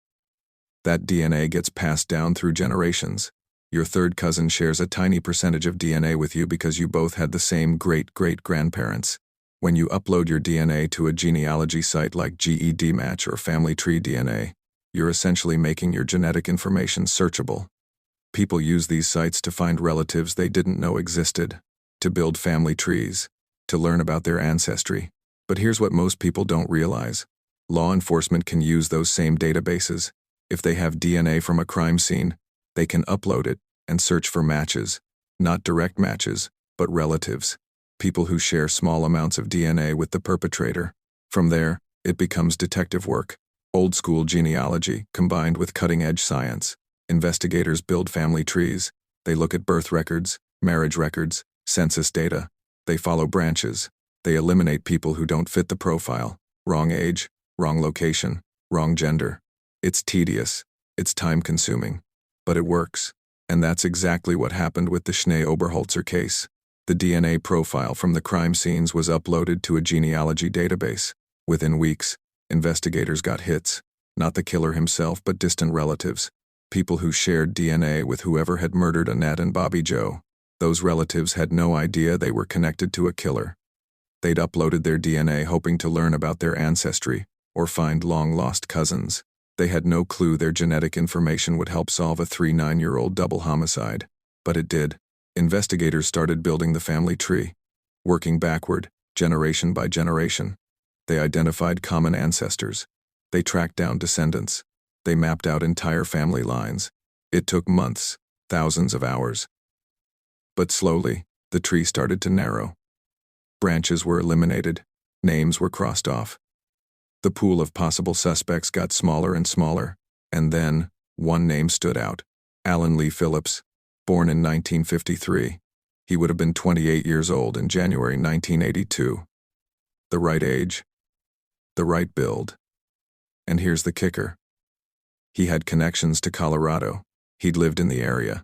That DNA gets passed down through generations. Your third cousin shares a tiny percentage of DNA with you because you both had the same great-great-grandparents. When you upload your DNA to a genealogy site like GEDmatch or Family Tree DNA, you're essentially making your genetic information searchable. People use these sites to find relatives they didn't know existed, to build family trees, to learn about their ancestry. But here's what most people don't realize. Law enforcement can use those same databases. If they have DNA from a crime scene, they can upload it and search for matches, not direct matches, but relatives, people who share small amounts of DNA with the perpetrator. From there, it becomes detective work, old-school genealogy combined with cutting-edge science. Investigators build family trees. They look at birth records, marriage records, census data. They follow branches. They eliminate people who don't fit the profile. Wrong age, wrong location, wrong gender. It's tedious. It's time-consuming. But it works. And that's exactly what happened with the Schnee Oberholtzer case. The DNA profile from the crime scenes was uploaded to a genealogy database. Within weeks, investigators got hits. Not the killer himself, but distant relatives. People who shared DNA with whoever had murdered Annette and Bobbi Jo. Those relatives had no idea they were connected to a killer. They'd uploaded their DNA hoping to learn about their ancestry or find long-lost cousins. They had no clue their genetic information would help solve a 39-year-old double homicide. But it did. Investigators started building the family tree, working backward, generation by generation. They identified common ancestors. They tracked down descendants. They mapped out entire family lines. It took months, thousands of hours. But slowly, the tree started to narrow. Branches were eliminated. Names were crossed off. The pool of possible suspects got smaller and smaller, and then, one name stood out. Alan Lee Phillips, born in 1953. He would have been 28 years old in January 1982. The right age. The right build. And here's the kicker. He had connections to Colorado. He'd lived in the area.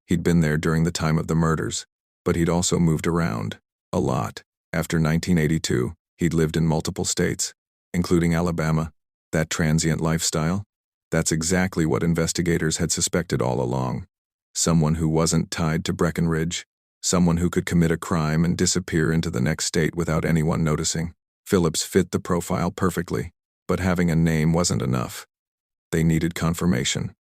He'd been there during the time of the murders, but he'd also moved around, a lot. After 1982, he'd lived in multiple states, including Alabama. That transient lifestyle? That's exactly what investigators had suspected all along. Someone who wasn't tied to Breckenridge. Someone who could commit a crime and disappear into the next state without anyone noticing. Phillips fit the profile perfectly, but having a name wasn't enough. They needed confirmation.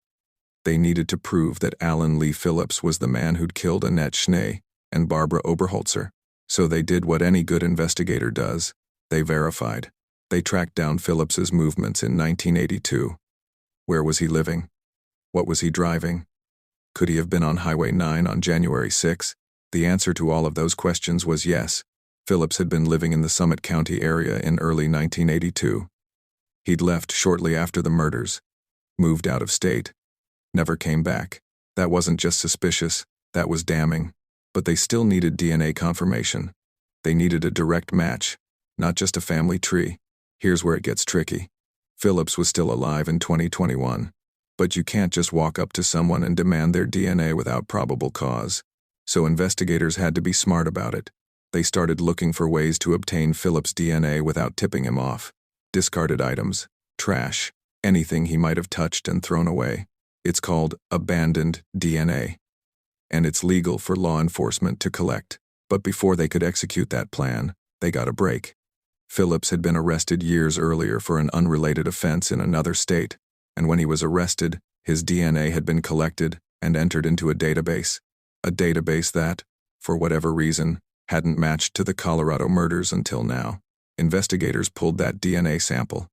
They needed to prove that Alan Lee Phillips was the man who'd killed Annette Schnee and Barbara Oberholtzer. So they did what any good investigator does. They verified. They tracked down Phillips's movements in 1982. Where was he living? What was he driving? Could he have been on Highway 9 on January 6? The answer to all of those questions was yes. Phillips had been living in the Summit County area in early 1982. He'd left shortly after the murders, moved out of state, never came back. That wasn't just suspicious, that was damning. But they still needed DNA confirmation. They needed a direct match, not just a family tree. Here's where it gets tricky. Phillips was still alive in 2021. But you can't just walk up to someone and demand their DNA without probable cause. So investigators had to be smart about it. They started looking for ways to obtain Phillips' DNA without tipping him off. Discarded items, trash, anything he might have touched and thrown away. It's called abandoned DNA. And it's legal for law enforcement to collect. But before they could execute that plan, they got a break. Phillips had been arrested years earlier for an unrelated offense in another state, and when he was arrested, his DNA had been collected and entered into a database that, for whatever reason, hadn't matched to the Colorado murders until now. Investigators pulled that DNA sample,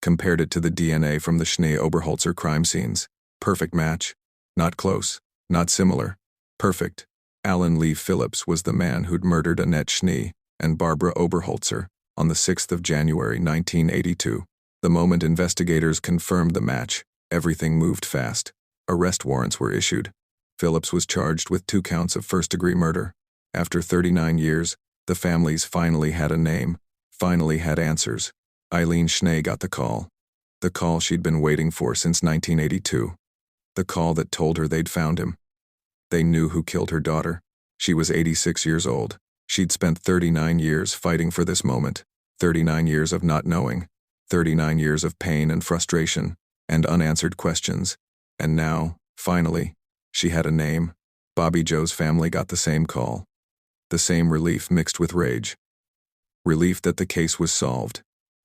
compared it to the DNA from the Schnee-Oberholtzer crime scenes. Perfect match. Not close. Not similar. Perfect. Alan Lee Phillips was the man who'd murdered Annette Schnee and Barbara Oberholtzer on the 6th of January 1982. The moment investigators confirmed the match, everything moved fast. Arrest warrants were issued. Phillips was charged with 2 counts of first-degree murder. After 39 years, the families finally had a name, finally had answers. Eileen Schnee got the call. The call she'd been waiting for since 1982. The call that told her they'd found him. They knew who killed her daughter. She was 86 years old. She'd spent 39 years fighting for this moment. 39 years of not knowing. 39 years of pain and frustration, and unanswered questions. And now, finally, she had a name. Bobbi Jo's family got the same call. The same relief mixed with rage. Relief that the case was solved.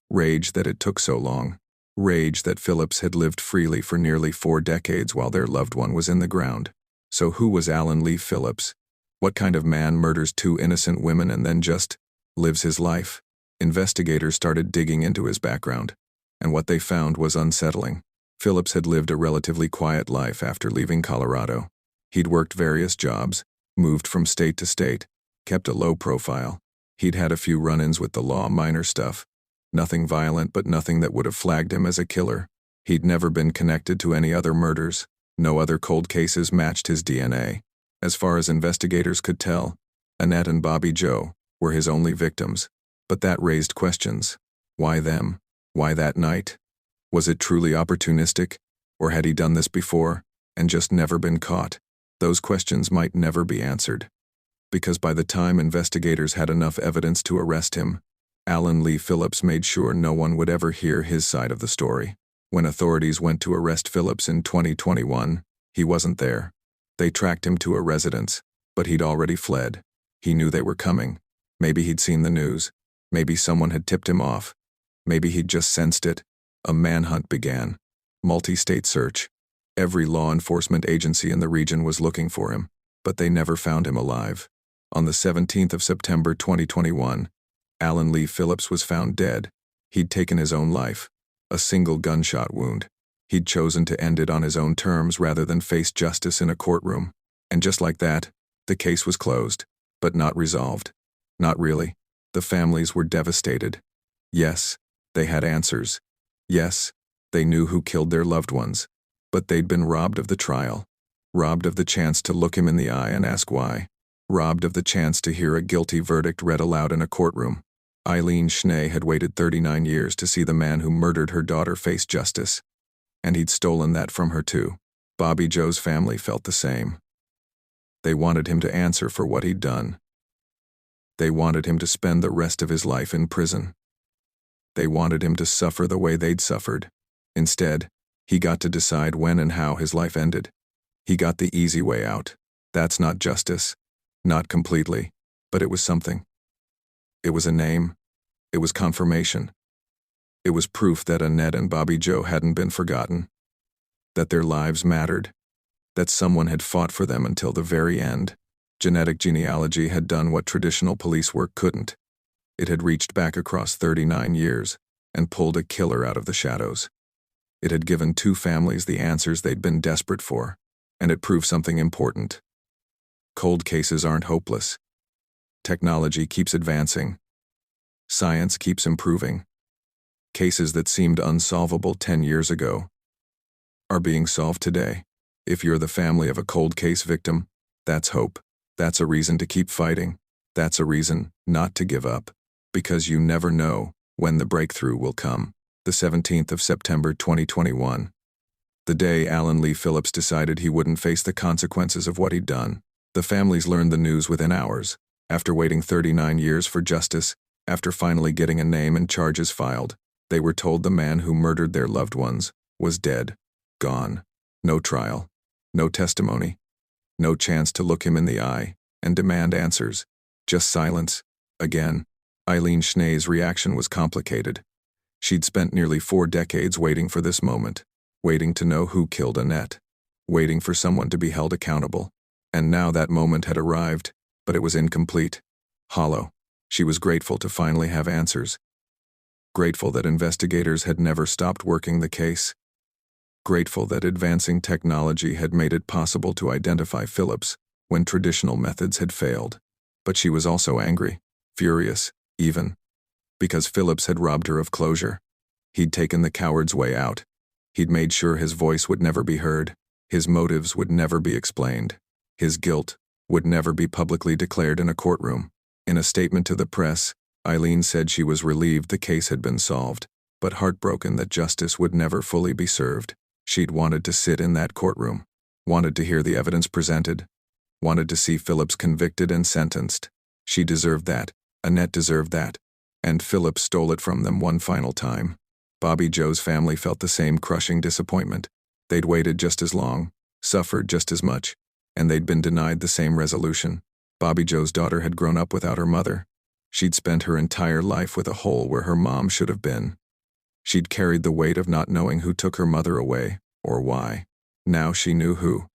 Rage that it took so long. Rage that Phillips had lived freely for nearly 4 decades while their loved one was in the ground. So who was Alan Lee Phillips? What kind of man murders 2 innocent women and then just lives his life? Investigators started digging into his background, and what they found was unsettling. Phillips had lived a relatively quiet life after leaving Colorado. He'd worked various jobs, moved from state to state, kept a low profile. He'd had a few run-ins with the law, minor stuff. Nothing violent, but nothing that would have flagged him as a killer. He'd never been connected to any other murders. No other cold cases matched his DNA. As far as investigators could tell, Annette and Bobbi Jo were his only victims. But that raised questions. Why them? Why that night? Was it truly opportunistic? Or had he done this before, and just never been caught? Those questions might never be answered. Because by the time investigators had enough evidence to arrest him, Alan Lee Phillips made sure no one would ever hear his side of the story. When authorities went to arrest Phillips in 2021, he wasn't there. They tracked him to a residence, but he'd already fled. He knew they were coming. Maybe he'd seen the news. Maybe someone had tipped him off. Maybe he'd just sensed it. A manhunt began. Multi-state search. Every law enforcement agency in the region was looking for him, but they never found him alive. On the 17th of September 2021, Alan Lee Phillips was found dead. He'd taken his own life, a single gunshot wound. He'd chosen to end it on his own terms rather than face justice in a courtroom. And just like that, the case was closed, but not resolved. Not really. The families were devastated. Yes, they had answers. Yes, they knew who killed their loved ones. But they'd been robbed of the trial. Robbed of the chance to look him in the eye and ask why. Robbed of the chance to hear a guilty verdict read aloud in a courtroom. Annette Schnee had waited 39 years to see the man who murdered her daughter face justice. And he'd stolen that from her too. Bobbi Jo's family felt the same. They wanted him to answer for what he'd done. They wanted him to spend the rest of his life in prison. They wanted him to suffer the way they'd suffered. Instead, he got to decide when and how his life ended. He got the easy way out. That's not justice. Not completely, but it was something. It was a name. It was confirmation. It was proof that Annette and Bobbi Jo hadn't been forgotten. That their lives mattered. That someone had fought for them until the very end. Genetic genealogy had done what traditional police work couldn't. It had reached back across 39 years and pulled a killer out of the shadows. It had given two families the answers they'd been desperate for, and it proved something important. Cold cases aren't hopeless. Technology keeps advancing. Science keeps improving. Cases that seemed unsolvable 10 years ago are being solved today. If you're the family of a cold case victim, that's hope. That's a reason to keep fighting. That's a reason not to give up. Because you never know when the breakthrough will come. The 17th of September 2021. The day Alan Lee Phillips decided he wouldn't face the consequences of what he'd done. The families learned the news within hours. After waiting 39 years for justice, after finally getting a name and charges filed, they were told the man who murdered their loved ones was dead. Gone. No trial. No testimony. No chance to look him in the eye and demand answers. Just silence. Again. Annette Schnee's reaction was complicated. She'd spent nearly 4 decades waiting for this moment. Waiting to know who killed Annette. Waiting for someone to be held accountable. And now that moment had arrived, but it was incomplete. Hollow. She was grateful to finally have answers. Grateful that investigators had never stopped working the case. Grateful that advancing technology had made it possible to identify Phillips when traditional methods had failed. But she was also angry, furious, even. Because Phillips had robbed her of closure. He'd taken the coward's way out. He'd made sure his voice would never be heard. His motives would never be explained. His guilt would never be publicly declared in a courtroom. In a statement to the press, Annette said she was relieved the case had been solved, but heartbroken that justice would never fully be served. She'd wanted to sit in that courtroom, wanted to hear the evidence presented, wanted to see Phillips convicted and sentenced. She deserved that. Annette deserved that. And Phillips stole it from them one final time. Bobbi Jo's family felt the same crushing disappointment. They'd waited just as long, suffered just as much, and they'd been denied the same resolution. Bobbi Jo's daughter had grown up without her mother. She'd spent her entire life with a hole where her mom should have been. She'd carried the weight of not knowing who took her mother away, or why. Now she knew who.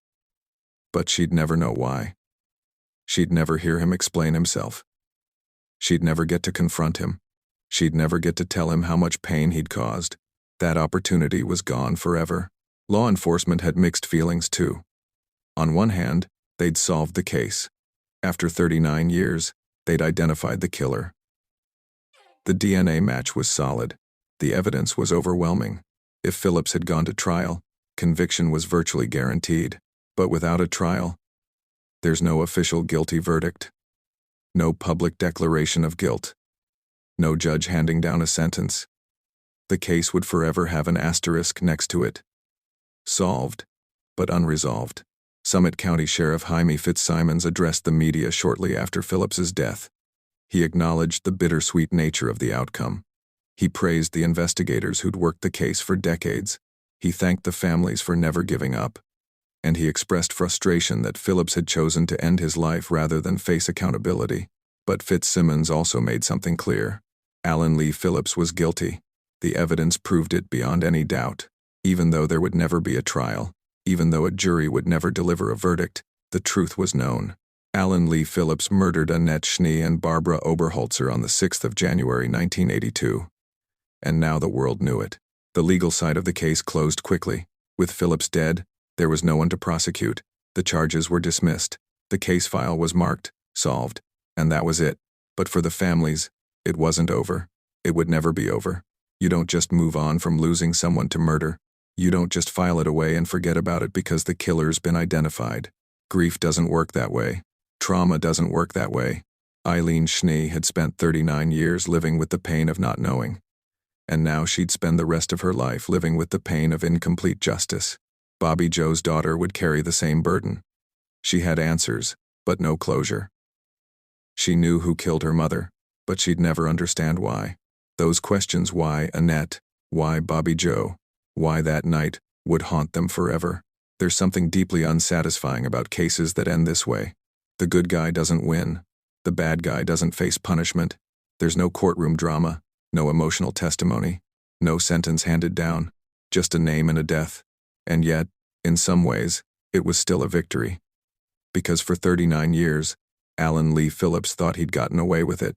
But she'd never know why. She'd never hear him explain himself. She'd never get to confront him. She'd never get to tell him how much pain he'd caused. That opportunity was gone forever. Law enforcement had mixed feelings too. On one hand, they'd solved the case. After 39 years, they'd identified the killer. The DNA match was solid. The evidence was overwhelming. If Phillips had gone to trial, conviction was virtually guaranteed. But without a trial, there's no official guilty verdict. No public declaration of guilt. No judge handing down a sentence. The case would forever have an asterisk next to it. Solved, but unresolved. Summit County Sheriff Jaime Fitzsimons addressed the media shortly after Phillips's death. He acknowledged the bittersweet nature of the outcome. He praised the investigators who'd worked the case for decades. He thanked the families for never giving up. And he expressed frustration that Phillips had chosen to end his life rather than face accountability. But Fitzsimons also made something clear. Alan Lee Phillips was guilty. The evidence proved it beyond any doubt. Even though there would never be a trial, even though a jury would never deliver a verdict, the truth was known. Alan Lee Phillips murdered Annette Schnee and Barbara Oberholtzer on the 6th of January 1982. And now the world knew it. The legal side of the case closed quickly. With Phillips dead, there was no one to prosecute. The charges were dismissed. The case file was marked, solved, and that was it. But for the families, it wasn't over. It would never be over. You don't just move on from losing someone to murder. You don't just file it away and forget about it because the killer's been identified. Grief doesn't work that way. Trauma doesn't work that way. Eileen Schnee had spent 39 years living with the pain of not knowing. And now she'd spend the rest of her life living with the pain of incomplete justice. Bobbi Jo's daughter would carry the same burden. She had answers, but no closure. She knew who killed her mother, but she'd never understand why. Those questions, why Annette, why Bobbi Jo, why that night, would haunt them forever. There's something deeply unsatisfying about cases that end this way. The good guy doesn't win. The bad guy doesn't face punishment. There's no courtroom drama, no emotional testimony, no sentence handed down, just a name and a death. And yet, in some ways, it was still a victory. Because for 39 years, Alan Lee Phillips thought he'd gotten away with it.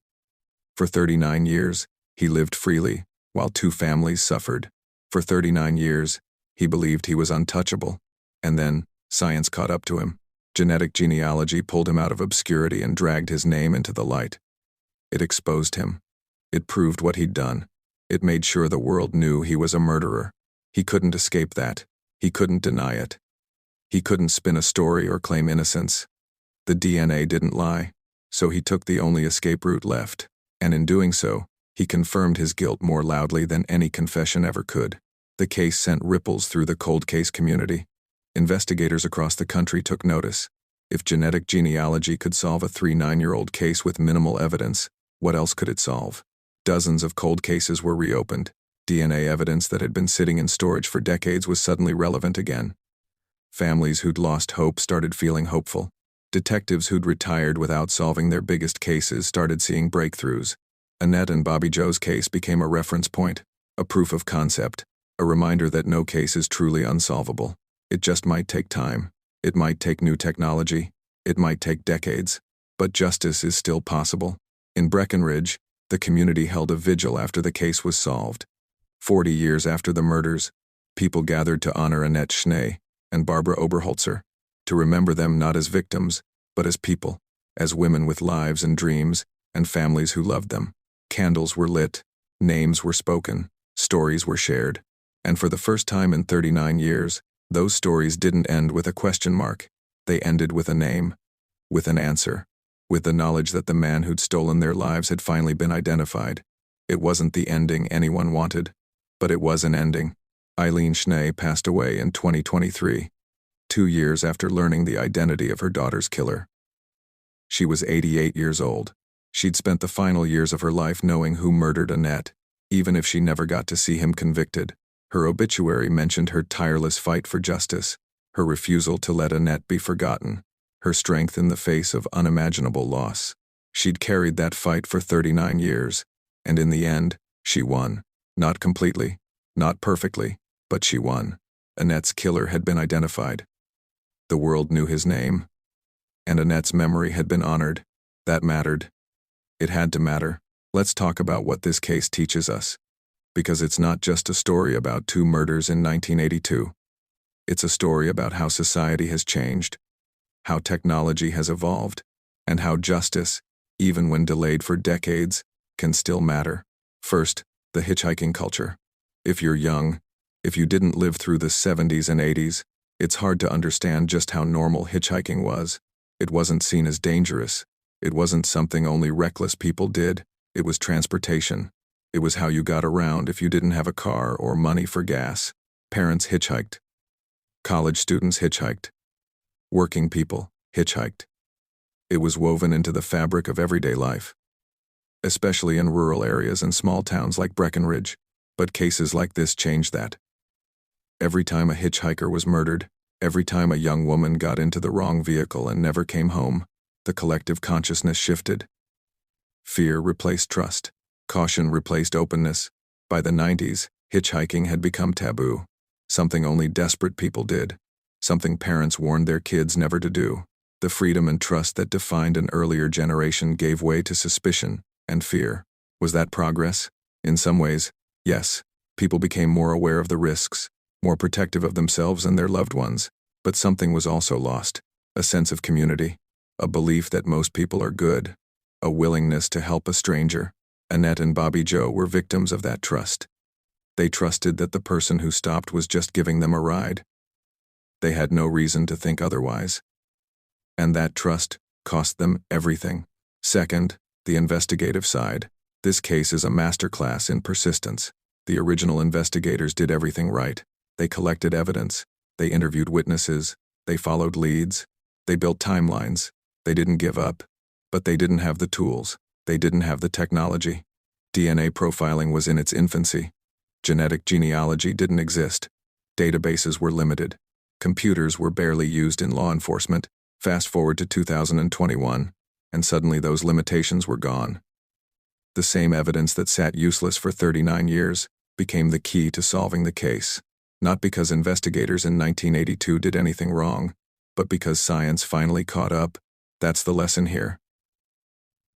For 39 years, he lived freely, while two families suffered. For 39 years, he believed he was untouchable. And then, science caught up to him. Genetic genealogy pulled him out of obscurity and dragged his name into the light. It exposed him. It proved what he'd done. It made sure the world knew he was a murderer. He couldn't escape that. He couldn't deny it. He couldn't spin a story or claim innocence. The DNA didn't lie, so he took the only escape route left. And in doing so, he confirmed his guilt more loudly than any confession ever could. The case sent ripples through the cold case community. Investigators across the country took notice. If genetic genealogy could solve a 39-year-old case with minimal evidence, what else could it solve? Dozens of cold cases were reopened. DNA evidence that had been sitting in storage for decades was suddenly relevant again. Families who'd lost hope started feeling hopeful. Detectives who'd retired without solving their biggest cases started seeing breakthroughs. Annette and Bobbi Jo's case became a reference point, a proof of concept, a reminder that no case is truly unsolvable. It just might take time. It might take new technology. It might take decades. But justice is still possible. In Breckenridge, the community held a vigil after the case was solved. 40 years after the murders, people gathered to honor Annette Schnee and Barbara Oberholtzer, to remember them not as victims, but as people, as women with lives and dreams, and families who loved them. Candles were lit, names were spoken, stories were shared. And for the first time in 39 years, those stories didn't end with a question mark. They ended with a name, with an answer, with the knowledge that the man who'd stolen their lives had finally been identified. It wasn't the ending anyone wanted, but it was an ending. Eileen Schnee passed away in 2023, 2 years after learning the identity of her daughter's killer. She was 88 years old. She'd spent the final years of her life knowing who murdered Annette, even if she never got to see him convicted. Her obituary mentioned her tireless fight for justice, her refusal to let Annette be forgotten, her strength in the face of unimaginable loss. She'd carried that fight for 39 years, and in the end, she won. Not completely, not perfectly, but she won. Annette's killer had been identified. The world knew his name, and Annette's memory had been honored. That mattered. It had to matter. Let's talk about what this case teaches us. Because it's not just a story about 2 murders in 1982. It's a story about how society has changed, how technology has evolved, and how justice, even when delayed for decades, can still matter. First, the hitchhiking culture. If you're young, if you didn't live through the 70s and 80s, it's hard to understand just how normal hitchhiking was. It wasn't seen as dangerous. It wasn't something only reckless people did. It was transportation. It was how you got around if you didn't have a car or money for gas. Parents hitchhiked. College students hitchhiked. Working people hitchhiked. It was woven into the fabric of everyday life, especially in rural areas and small towns like Breckenridge. But cases like this changed that. Every time a hitchhiker was murdered, every time a young woman got into the wrong vehicle and never came home, the collective consciousness shifted. Fear replaced trust. Caution replaced openness. By the 90s, hitchhiking had become taboo. Something only desperate people did. Something parents warned their kids never to do. The freedom and trust that defined an earlier generation gave way to suspicion and fear. Was that progress? In some ways, yes. People became more aware of the risks, more protective of themselves and their loved ones. But something was also lost. A sense of community. A belief that most people are good. A willingness to help a stranger. Annette and Bobbi Jo were victims of that trust. They trusted that the person who stopped was just giving them a ride. They had no reason to think otherwise. And that trust cost them everything. Second, the investigative side. This case is a masterclass in persistence. The original investigators did everything right. They collected evidence. They interviewed witnesses. They followed leads. They built timelines. They didn't give up. But they didn't have the tools. They didn't have the technology. DNA profiling was in its infancy. Genetic genealogy didn't exist. Databases were limited. Computers were barely used in law enforcement. Fast forward to 2021, and suddenly those limitations were gone. The same evidence that sat useless for 39 years became the key to solving the case. Not because investigators in 1982 did anything wrong, but because science finally caught up. That's the lesson here.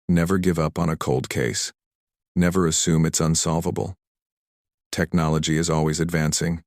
Never give up on a cold case. Never assume it's unsolvable. Technology is always advancing.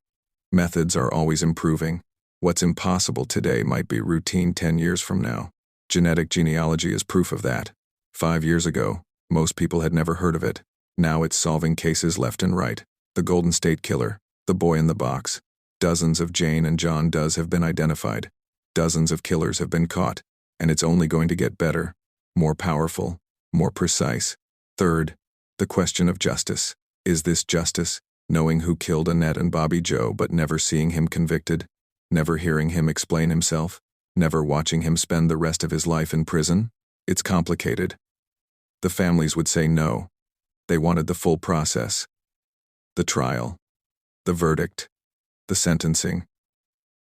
Methods are always improving. What's impossible today might be routine 10 years from now. Genetic genealogy is proof of that. 5 years ago, most people had never heard of it. Now it's solving cases left and right. The Golden State Killer, the boy in the box. Dozens of Jane and John Does have been identified. Dozens of killers have been caught. And it's only going to get better, more powerful, more precise. Third, the question of justice. Is this justice? Knowing who killed Annette and Bobbi Jo but never seeing him convicted? Never hearing him explain himself? Never watching him spend the rest of his life in prison? It's complicated. The families would say no. They wanted the full process. The trial. The verdict. The sentencing.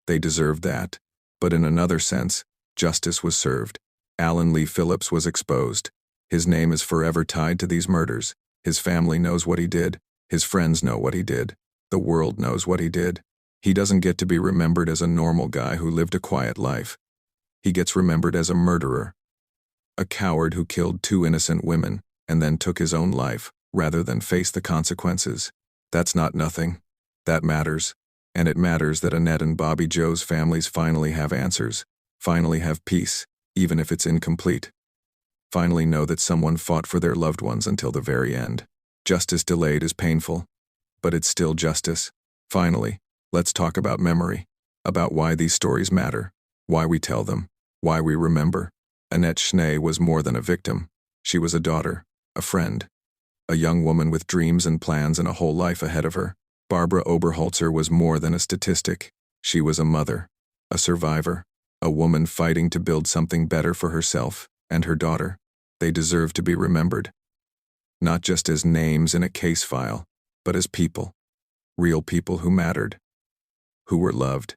They deserved that. But in another sense, justice was served. Alan Lee Phillips was exposed. His name is forever tied to these murders. His family knows what he did. His friends know what he did. The world knows what he did. He doesn't get to be remembered as a normal guy who lived a quiet life. He gets remembered as a murderer. A coward who killed 2 innocent women and then took his own life rather than face the consequences. That's not nothing. That matters. And it matters that Annette and Bobbi Jo's families finally have answers. Finally have peace, even if it's incomplete. Finally know that someone fought for their loved ones until the very end. Justice delayed is painful, but it's still justice. Finally, let's talk about memory, about why these stories matter, why we tell them, why we remember. Annette Schnee was more than a victim. She was a daughter, a friend, a young woman with dreams and plans and a whole life ahead of her. Barbara Oberholtzer was more than a statistic. She was a mother, a survivor, a woman fighting to build something better for herself and her daughter. They deserve to be remembered. Not just as names in a case file, but as people. Real people who mattered. Who were loved.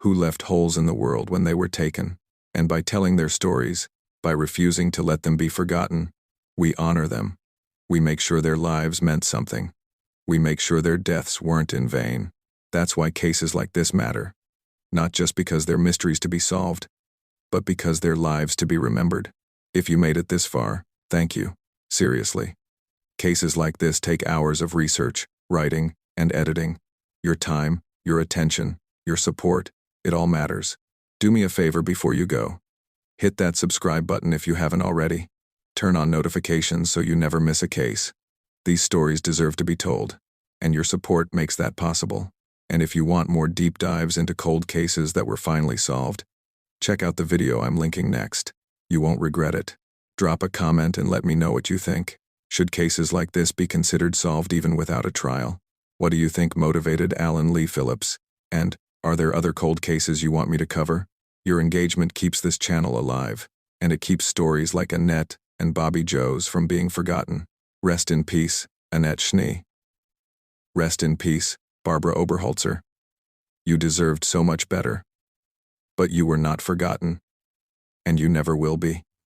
Who left holes in the world when they were taken. And by telling their stories, by refusing to let them be forgotten, we honor them. We make sure their lives meant something. We make sure their deaths weren't in vain. That's why cases like this matter. Not just because they're mysteries to be solved, but because they're lives to be remembered. If you made it this far, thank you. Seriously. Cases like this take hours of research, writing, and editing. Your time, your attention, your support, it all matters. Do me a favor before you go. Hit that subscribe button if you haven't already. Turn on notifications so you never miss a case. These stories deserve to be told, and your support makes that possible. And if you want more deep dives into cold cases that were finally solved, check out the video I'm linking next. You won't regret it. Drop a comment and let me know what you think. Should cases like this be considered solved even without a trial? What do you think motivated Alan Lee Phillips? And are there other cold cases you want me to cover? Your engagement keeps this channel alive, and it keeps stories like Annette and Bobbi Jo's from being forgotten. Rest in peace, Annette Schnee. Rest in peace, Barbara Oberholtzer. You deserved so much better. But you were not forgotten, and you never will be.